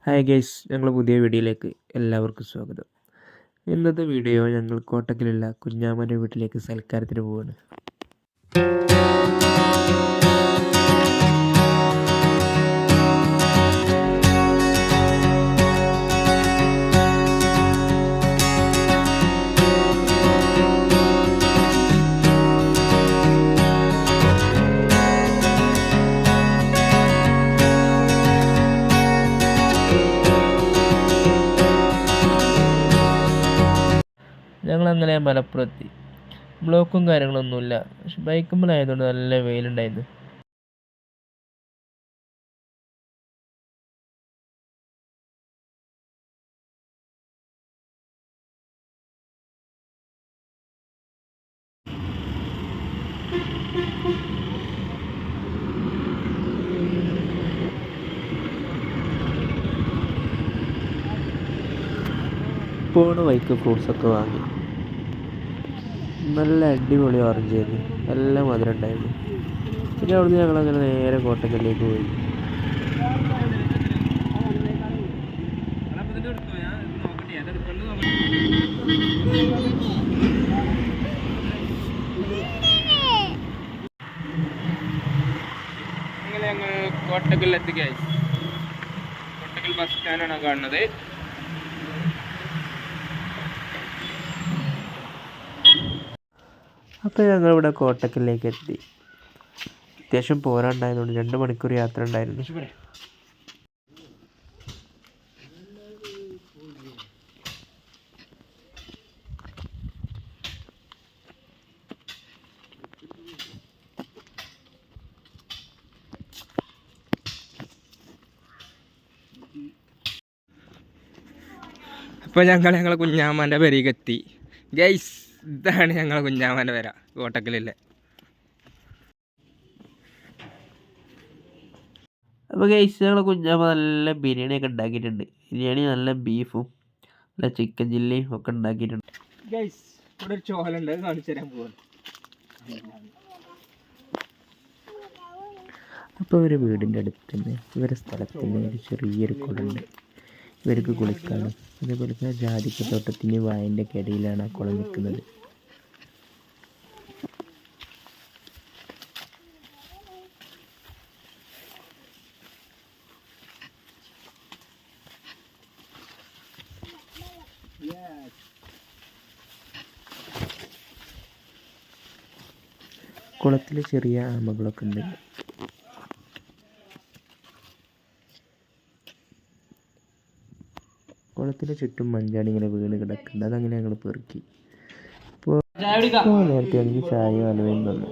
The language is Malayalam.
ഹായ് ഗൈസ്, ഞങ്ങൾ പുതിയ വീഡിയോയിലേക്ക് എല്ലാവർക്കും സ്വാഗതം. ഇന്നത്തെ വീഡിയോ ഞങ്ങൾ കോട്ടക്കലുള്ള കുഞ്ഞാമ്മൻ്റെ വീട്ടിലേക്ക് സൽക്കാരത്തിന് പോവുകയാണ്. ഞങ്ങളങ്ങനെ മലപ്പുറത്തി. ബ്ലോക്കും കാര്യങ്ങളൊന്നുമില്ല, പക്ഷെ ബൈക്കുമ്പോഴായതുകൊണ്ട് നല്ല വെയിലുണ്ടായിരുന്നു. പോണ വൈക്ക് ഫ്രൂട്ട്സൊക്കെ വാങ്ങി. നല്ല അടിപൊളി ഓറഞ്ച് ആയിരുന്നു, നല്ല മധുരം ഉണ്ടായിരുന്നു. പിന്നെ അവിടുന്ന് ഞങ്ങളങ്ങനെ നേരെ കോട്ടക്കലിലേക്ക് പോയി. ഞങ്ങൾ കോട്ടക്കലിലെത്തി. കോട്ടക്കൽ ബസ് സ്റ്റാൻഡാണ് കാണുന്നത്. അപ്പോൾ ഞങ്ങളിവിടെ കോട്ടക്കലിലേക്ക് എത്തി. അത്യാവശ്യം പോരാണ്ടായതുകൊണ്ട് 2 മണിക്കൂർ യാത്ര ഉണ്ടായിരുന്നു. അപ്പോൾ ഞങ്ങളെ കുഞ്ഞാമ്മൻ്റെ പെരേക്ക് എത്തി. ഗൈസ്, ഇതാണ് ഞങ്ങളെ കുഞ്ഞാമ്മൻ്റെ പെര കോട്ടക്കലിലെ. അപ്പോൾ ഗൈസ്, ഞങ്ങൾ കുഞ്ഞാമ്മ നല്ല ബിരിയാണിയൊക്കെ ഉണ്ടാക്കിയിട്ടുണ്ട്. ബിരിയാണി നല്ല ബീഫും നല്ല ചിക്കൻ ചില്ലിയും ഒക്കെ ഉണ്ടാക്കിയിട്ടുണ്ട്. ഗൈസ്, ഇവിടെ ഒരു ചോലുണ്ട്, കാണിച്ചു തരാൻ പോകുന്നു. അപ്പോൾ ഒരു വീടിൻ്റെ അടുത്ത് തന്നെ ഇവരുടെ സ്ഥലത്ത് തന്നെ ഒരു ചെറിയൊരു കുളമുണ്ട് ഇവർക്ക് കുളിക്കാനും. അതേപോലെ തന്നെ ജാതിക്കത്തോട്ടത്തിൻ്റെ വായൻ്റെ ഒക്കെ ഇടയിലാണ് ആ കുളം നിൽക്കുന്നത്. കുളത്തിൽ ചെറിയ ആമകളൊക്കെ ഉണ്ട്. കുളത്തിന് ചുറ്റും മഞ്ചാടി ഇങ്ങനെ വീണ് കിടക്കുന്നുണ്ട്. അതങ്ങനെ ഞങ്ങൾ പെറുക്കി. ഇപ്പോൾ നേരത്തെ എനിക്ക് ചായയോ അലുവയും തന്നു.